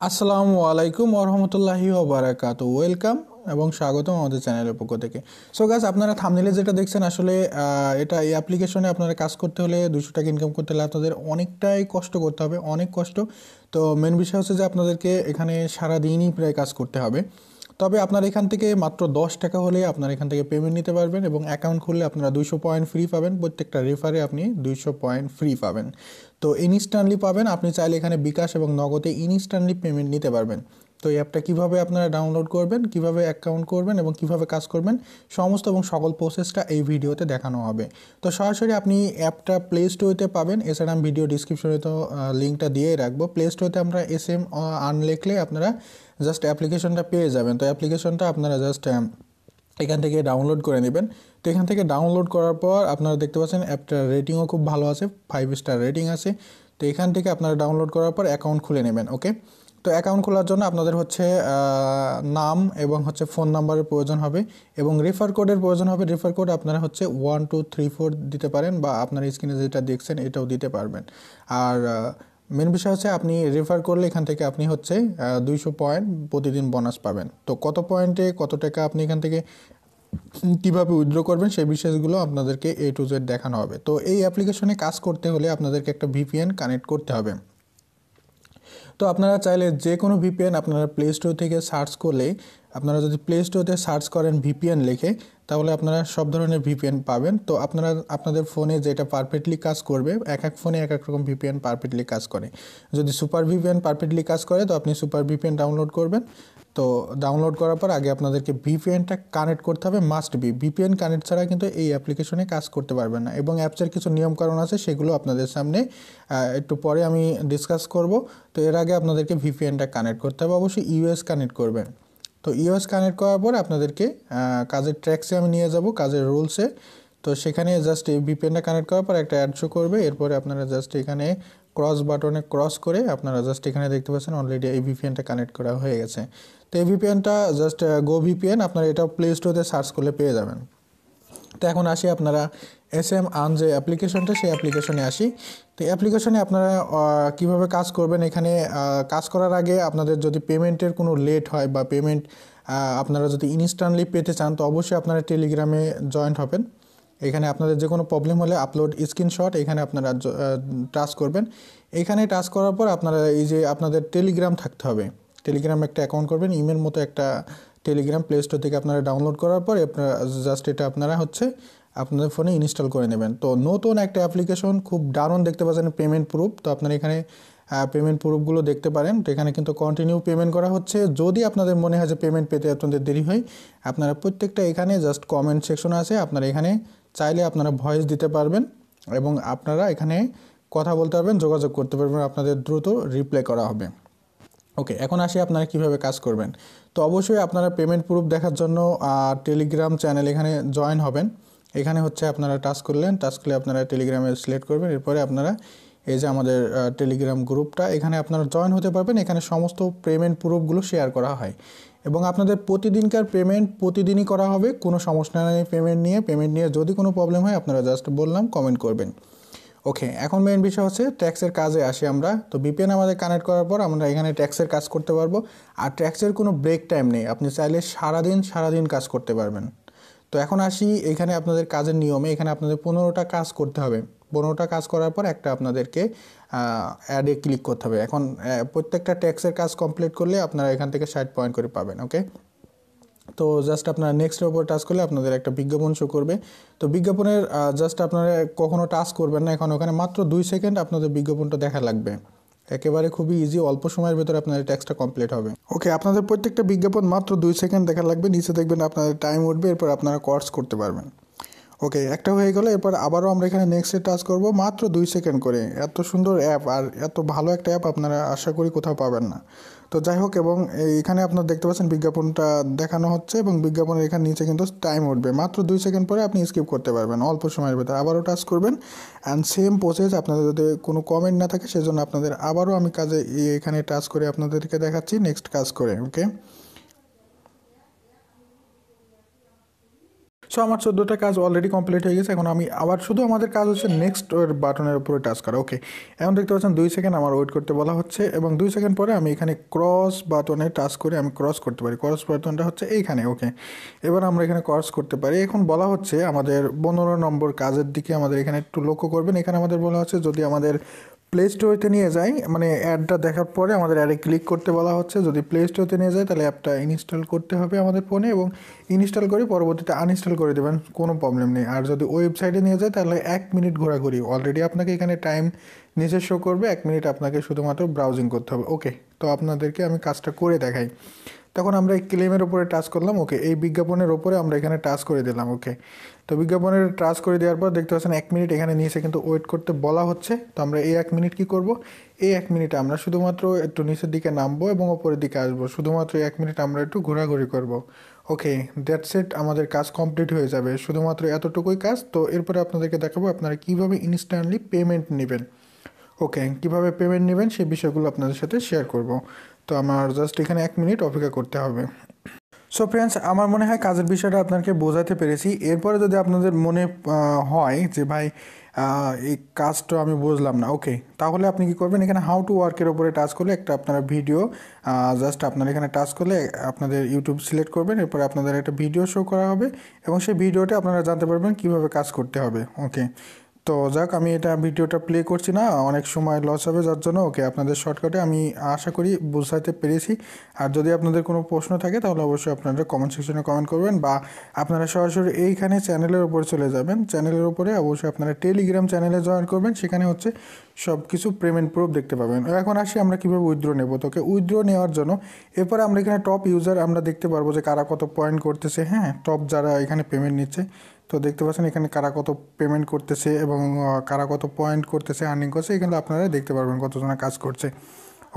আসসালামু আলাইকুম ওরহমতুল্লাহি ওবারাকাতু। ওয়েলকাম এবং স্বাগতম আমাদের চ্যানেলের পক্ষ থেকে। সো গাইস, আপনারা থাম্বনেলে যেটা দেখছেন আসলে এটা এই অ্যাপ্লিকেশনে আপনারা কাজ করতে হলে 200 টাকা ইনকাম করতে হলে আপনাদের অনেকটাই কষ্ট করতে হবে, অনেক কষ্ট। তো মেন বিষয় হচ্ছে যে আপনাদেরকে এখানে সারাদিনই প্রায় কাজ করতে হবে। তবে আপনার এখান থেকে মাত্র 10 টাকা হলে আপনার এখান থেকে পেমেন্ট নিতে পারবেন এবং অ্যাকাউন্ট খুললে আপনারা 200 পয়েন্ট ফ্রি পাবেন। প্রত্যেকটা রেফারে আপনি 200 পয়েন্ট ফ্রি পাবেন। তো ইনস্ট্যান্টলি পাবেন। আপনি চাইলে এখানে বিকাশ এবং নগদে ইনস্ট্যান্টলি পেমেন্ট নিতে পারবেন। তো এই অ্যাপটা কীভাবে আপনারা ডাউনলোড করবেন, কিভাবে অ্যাকাউন্ট করবেন এবং কিভাবে কাজ করবেন, সমস্ত এবং সকল প্রসেসটা এই ভিডিওতে দেখানো হবে। তো সরাসরি আপনি অ্যাপটা প্লে স্টোরেতে পাবেন। এছাড়া আমি ভিডিও ডিসক্রিপশনে তো লিঙ্কটা দিয়ে রাখবো। প্লে স্টোরেতে আমরা এসএম লিখলে আপনারা জাস্ট অ্যাপ্লিকেশনটা পেয়ে যাবেন। তো অ্যাপ্লিকেশনটা আপনারা জাস্ট এখান থেকে ডাউনলোড করে নেবেন। তো এখান থেকে ডাউনলোড করার পর আপনারা দেখতে পাচ্ছেন অ্যাপটার রেটিংও খুব ভালো আছে, 5 স্টার রেটিং আছে। তো এখান থেকে আপনারা ডাউনলোড করার পর অ্যাকাউন্ট খুলে নেবেন। ওকে, তো অ্যাকাউন্ট খোলার জন্য আপনাদের হচ্ছে নাম এবং হচ্ছে ফোন নাম্বারের প্রয়োজন হবে এবং রেফার কোডের প্রয়োজন হবে। রেফার কোড আপনারা হচ্ছে 1234 দিতে পারেন বা আপনার স্ক্রিনে যেটা দেখছেন এটাও দিতে পারবেন। আর মেন বিষয় হচ্ছে আপনি রেফার করলে এখান থেকে আপনি হচ্ছে 200 পয়েন্ট প্রতিদিন বোনাস পাবেন। তো কত পয়েন্টে কত টাকা আপনি এখান থেকে কীভাবে উইথড্র করবেন সেই বিষয়গুলো আপনাদেরকে A to Z দেখানো হবে। তো এই অ্যাপ্লিকেশনে কাজ করতে হলে আপনাদেরকে একটা VPN কানেক্ট করতে হবে। তো আপনারা চাইলে যে কোনো VPN আপনারা প্লে স্টোর থেকে সার্চ করলে, আপনারা যদি প্লে স্টোরে সার্চ করেন VPN লিখে, তাহলে আপনারা সব ধরনের VPN পাবেন। তো আপনারা আপনাদের ফোনে যেটা পারফেক্টলি কাজ করবে, এক এক ফোনে এক এক রকম VPN পারফেক্টলি কাজ করে। যদি সুপার VPN পারফেক্টলি কাজ করে তো আপনি সুপার VPN ডাউনলোড করবেন। তো ডাউনলোড করার পর আগে আপনাদেরকে VPNটা কানেক্ট করতে হবে, মাস্ট বি। VPN কানেক্ট ছাড়া কিন্তু এই অ্যাপ্লিকেশনে কাজ করতে পারবেন না এবং অ্যাপসের কিছু নিয়মকানুন আছে, সেগুলো আপনাদের সামনে একটু পরে আমি ডিসকাস করব। তো এর আগে আপনাদেরকে VPNটা কানেক্ট করতে হবে, অবশ্যই US কানেক্ট করবেন। তো US কানেক্ট করার পর আপনাদেরকে কাজের ট্র্যাক্সে আমি নিয়ে যাব, কাজের রুলসে। তো সেখানে জাস্ট এই VPNটা কানেক্ট করার পর একটা অ্যাড শো করবে। এরপরে আপনারা জাস্ট এখানে ক্রস বাটনে ক্রস করে আপনারা জাস্ট এখানে দেখতে পাচ্ছেন অলরেডি এই VPNটা কানেক্ট করা হয়ে গেছে। তো এই VPNটা জাস্ট গো VPN, আপনারা এটাও প্লে স্টোরে সার্চ করলে পেয়ে যাবেন। তো এখন আসি আপনারা এসএম যে অ্যাপ্লিকেশনটা, সেই অ্যাপ্লিকেশনে আসি। তো অ্যাপ্লিকেশনে আপনারা কিভাবে কাজ করবেন, এখানে কাজ করার আগে আপনাদের যদি পেমেন্টের কোনো লেট হয় বা পেমেন্ট আপনারা যদি ইনস্ট্যান্টলি পেতে চান, তো অবশ্যই আপনারা টেলিগ্রামে জয়েন্ট হবেন। এখানে আপনাদের যে কোনো প্রবলেম হলে আপলোড স্ক্রিনশট এখানে আপনারা টাচ করবেন। এখানে টাচ করার পর আপনারা এই যে আপনাদের টেলিগ্রাম থাকতে হবে, টেলিগ্রাম একটা অ্যাকাউন্ট করবেন, ইমেল মতো একটা টেলিগ্রাম প্লে স্টোর থেকে আপনারা ডাউনলোড করার পর আপনারা জাস্ট এটা আপনারা হচ্ছে আপনাদের ফোনে ইনস্টল করে নেবেন। তো নতুন একটা অ্যাপ্লিকেশন, খুব দারুণ দেখতে পাচ্ছেন পেমেন্ট প্রুফ। তো আপনারা এখানে পেমেন্ট প্রুফগুলো দেখতে পারেন। তো এখানে কিন্তু কন্টিনিউ পেমেন্ট করা হচ্ছে। যদি আপনাদের মনে হয় যে পেমেন্ট পেতে আপনাদের দেরি হয়, আপনারা প্রত্যেকটা এখানে জাস্ট কমেন্ট সেকশন আছে, আপনারা এখানে চাইলে আপনারা ভয়েস দিতে পারবেন এবং আপনারা এখানে কথা বলতে পারবেন, যোগাযোগ করতে পারবেন, আপনাদের দ্রুত রিপ্লাই করা হবে। ওকে, এখন আসি আপনারা কিভাবে কাজ করবেন। তো অবশ্যই আপনারা পেমেন্ট প্রুফ দেখার জন্য টেলিগ্রাম চ্যানেল এখানে জয়েন হবেন। এখানে হচ্ছে আপনারা টাচ করলেন, টাচ করলে আপনারা টেলিগ্রামে সিলেক্ট করবেন। এরপরে আপনারা এই যে আমাদের টেলিগ্রাম গ্রুপটা, এখানে আপনারা জয়েন হতে পারবেন। এখানে সমস্ত পেমেন্ট প্রুফগুলো শেয়ার করা হয় এবং আপনাদের প্রতিদিনকার পেমেন্ট প্রতিদিনই করা হবে, কোনো সমস্যা নেই। পেমেন্ট নিয়ে যদি কোনো প্রবলেম হয় আপনারা জাস্ট বললাম কমেন্ট করবেন। ওকে, এখন মেইন বিষয় হচ্ছে ট্যাক্সের কাজে আসি আমরা। তো VPN আমাদের কানেক্ট করার পর আমরা এখানে ট্যাক্সের কাজ করতে পারবো। আর ট্যাক্সের কোনো ব্রেক টাইম নেই, আপনি চাইলে সারাদিন কাজ করতে পারবেন। তো এখন আসি এখানে আপনাদের কাজের নিয়মে। এখানে আপনাদের 15টা কাজ করতে হবে। 15টা কাজ করার পর একটা আপনাদেরকে অ্যাডে ক্লিক করতে হবে। এখন প্রত্যেকটা ট্যাক্সের কাজ কমপ্লিট করলে আপনারা এখান থেকে 60 পয়েন্ট করে পাবেন। ওকে, তো জাস্ট আপনারা নেক্সটের উপর টাচ করলে আপনাদের একটা বিজ্ঞাপন শো করবে। তো বিজ্ঞাপনের জাস্ট আপনারা কখনো টাচ করবেন না, এখন ওখানে মাত্র 2 সেকেন্ড আপনাদের বিজ্ঞাপনটা দেখা লাগবে। একেবারে খুবই ইজি, অল্প সময়ের ভেতরে আপনাদের ট্যাক্সটা কমপ্লিট হবে। ওকে, আপনাদের প্রত্যেকটা বিজ্ঞাপন মাত্র 2 সেকেন্ড দেখা লাগবে। নিচে দেখবেন আপনাদের টাইম উঠবে, এরপর আপনারা কোর্স করতে পারবেন। ওকে, একটা হয়ে গেল। এরপর আবারও আমরা এখানে নেক্সটে টাচ করব, মাত্র 2 সেকেন্ড করে। এত সুন্দর অ্যাপ আর এত ভালো একটা অ্যাপ আপনারা আশা করি কোথাও পাবেন না। তো যাই হোক, এবং এখানে আপনারা দেখতে পাচ্ছেন বিজ্ঞাপনটা দেখানো হচ্ছে এবং বিজ্ঞাপনের এখানে নিচে কিন্তু টাইম উঠবে। মাত্র 2 সেকেন্ড পরে আপনি স্কিপ করতে পারবেন অল্প সময়ের ভেতরে। আবারও টাচ করবেন অ্যান্ড সেম প্রসেস। আপনাদের যদি কোনো কমেন্ট না থাকে সেজন্য আপনাদের আবারও আমি কাজে এখানে টাচ করে আপনাদেরকে দেখাচ্ছি নেক্সট কাজ করে। ওকে, সো আমার 14টা কাজ অলরেডি কমপ্লিট হয়ে গেছে। এখন আমি আবার শুধু আমাদের কাজ হচ্ছে নেক্সট বাটনের উপরে টাচ করা। ওকে, এখন দেখতে পাচ্ছেন 2 সেকেন্ড আমার ওয়েট করতে বলা হচ্ছে এবং 2 সেকেন্ড পরে আমি এখানে ক্রস বাটনে টাচ করে আমি ক্রস করতে পারি। ক্রস বাটনটা হচ্ছে এইখানে। ওকে, এবার আমরা এখানে ক্রস করতে পারি। এখন বলা হচ্ছে আমাদের 15 নম্বর কাজের দিকে আমাদের এখানে একটু লক্ষ্য করবেন। এখানে আমাদের বলা হচ্ছে যদি আমাদের প্লে স্টোরেতে নিয়ে যায়, মানে অ্যাডটা দেখার পরে আমাদের অ্যাডে ক্লিক করতে বলা হচ্ছে। যদি প্লে স্টোরেতে নিয়ে যায় তাহলে অ্যাপটা ইনস্টল করতে হবে আমাদের ফোনে এবং ইনস্টল করে পরবর্তীতে আনইনস্টল করে দেবেন, কোনো প্রবলেম নেই। আর যদি ওয়েবসাইটে নিয়ে যায় তাহলে 1 মিনিট ঘোরাঘুরি, অলরেডি আপনাকে এখানে টাইম নিচে শো করবে, 1 মিনিট আপনাকে শুধুমাত্র ব্রাউজিং করতে হবে। ওকে, তো আপনাদেরকে আমি কাজটা করে দেখাই। তখন আমরা এই ক্লেমের উপরে টাচ করলাম। ওকে, এই বিজ্ঞাপনের ওপরে আমরা এখানে টাচ করে দিলাম। ওকে, তো বিজ্ঞাপনের টাচ করে দেওয়ার পর দেখতে পাচ্ছেন 1 মিনিট এখানে নিচে কিন্তু ওয়েট করতে বলা হচ্ছে। তো আমরা এই 1 মিনিট কী করব, এই 1 মিনিটে আমরা শুধুমাত্র একটু নিচের দিকে নামবো এবং ওপরের দিকে আসবো। শুধুমাত্র এই 1 মিনিট আমরা একটু ঘোরাঘুরি করব। ওকে, দ্যাটস ইট, আমাদের কাজ কমপ্লিট হয়ে যাবে। শুধুমাত্র এতটুকুই কাজ। তো এরপরে আপনাদেরকে দেখাবো আপনারা কীভাবে ইনস্ট্যান্টলি পেমেন্ট নেবেন। ওকে, কীভাবে পেমেন্ট নেবেন সেই বিষয়গুলো আপনাদের সাথে শেয়ার করব। তো আমার জাস্ট এখানে 1 মিনিট অপেক্ষা করতে হবে। সো ফ্রেন্ডস, আমার মনে হয় কাজের বিষয়টা আপনাকে বোঝাতে পেরেছি। এরপরে যদি আপনাদের মনে হয় যে ভাই এই কাজটা আমি বুঝলাম না, ওকে, তাহলে আপনি কি করবেন, এখানে হাউ টু ওয়ার্কের উপরে টাচ করলে একটা আপনারা ভিডিও জাস্ট আপনারা এখানে টাচ করলে আপনাদের ইউটিউব সিলেক্ট করবেন। এরপরে আপনাদের একটা ভিডিও শো করা হবে এবং সেই ভিডিওতে আপনারা জানতে পারবেন কীভাবে কাজ করতে হবে। ওকে, তো যাক, আমি এটা ভিডিওটা প্লে করছি না, অনেক সময় লস হবে, যার জন্য ওকে আপনাদের শর্টকাটে আমি আশা করি বোঝাতে পেরেছি। আর যদি আপনাদের কোনো প্রশ্ন থাকে তাহলে অবশ্যই আপনারা কমেন্ট সেকশনে কমেন্ট করবেন বা আপনারা সরাসরি এইখানে চ্যানেলের উপরে চলে যাবেন। চ্যানেলের উপরে অবশ্যই আপনারা টেলিগ্রাম চ্যানেলে জয়েন করবেন, সেখানে হচ্ছে সব কিছু পেমেন্ট প্রুফ দেখতে পাবেন। এখন আসি আমরা কীভাবে উইথড্র নেব। তো ওকে, উইথড্র নেওয়ার জন্য এরপরে আমরা এখানে টপ ইউজার আমরা দেখতে পারবো যে কারা কত পয়েন্ট করতেছে। হ্যাঁ, টপ যারা এখানে পেমেন্ট নিচ্ছে, তো দেখতে পাচ্ছেন এখানে কারা কত পেমেন্ট করতেছে এবং কারা কত পয়েন্ট করতেছে, আর্নিং করছে, এখানে আপনারা দেখতে পারবেন কতজনের কাজ করছে।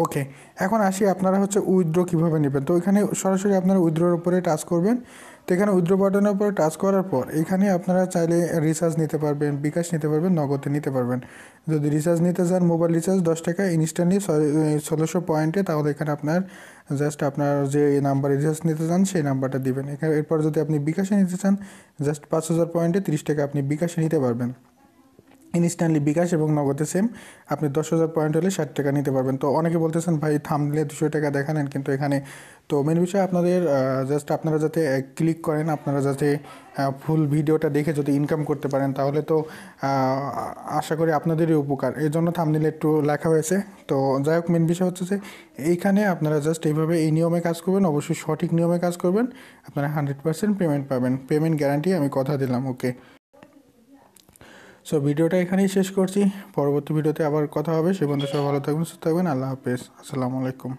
ওকে, এখন আসি আপনারা হচ্ছে উইথড্র কীভাবে নেবেন। তো এখানে সরাসরি আপনারা উইথড্রোর উপরে টাচ করবেন। তো এখানে উইথড্র বাটনের উপরে টাচ করার পর এখানে আপনারা চাইলে রিচার্জ নিতে পারবেন, বিকাশ নিতে পারবেন, নগদে নিতে পারবেন। যদি রিচার্জ নিতে চান, মোবাইল রিচার্জ 10 টাকা ইনস্ট্যান্টলি 1600 পয়েন্টে, তাহলে এখানে আপনার জাস্ট আপনার যে নাম্বারে রিচার্জ নিতে চান সেই নাম্বারটা দিবেন। এখানে এরপর যদি আপনি বিকাশে নিতে চান, জাস্ট 5000 পয়েন্টে 30 টাকা আপনি বিকাশে নিতে পারবেন। ইনস্ট্যান্টলি বিকাশ এবং নগদে সেম, আপনি 10,000 পয়েন্ট হলে 60 টাকা নিতে পারবেন। তো অনেকে বলতেছেন ভাই থাম্বনেলে 200 টাকা দেখালেন, কিন্তু এখানে তো মেন বিষয় আপনাদের জাস্ট আপনারা যাতে ক্লিক করেন, আপনারা যাতে ফুল ভিডিওটা দেখে যদি ইনকাম করতে পারেন, তাহলে তো আশা করি আপনাদেরই উপকার। এই জন্য থাম্বনেলে একটু লেখা হয়েছে। তো যাই হোক, মেন বিষয় হচ্ছে যে এইখানে আপনারা জাস্ট এইভাবে এই নিয়মে কাজ করবেন, অবশ্যই সঠিক নিয়মে কাজ করবেন, আপনারা 100% পেমেন্ট পাবেন। পেমেন্ট গ্যারান্টি আমি কথা দিলাম। ওকে, সো ভিডিওটা এখানেই শেষ করছি। পরবর্তী ভিডিওতে আবার কথা হবে। সে পর্যন্ত সবাই ভালো থাকবেন, সুস্থ থাকবেন। আল্লাহ হাফেজ, আসসালামু আলাইকুম।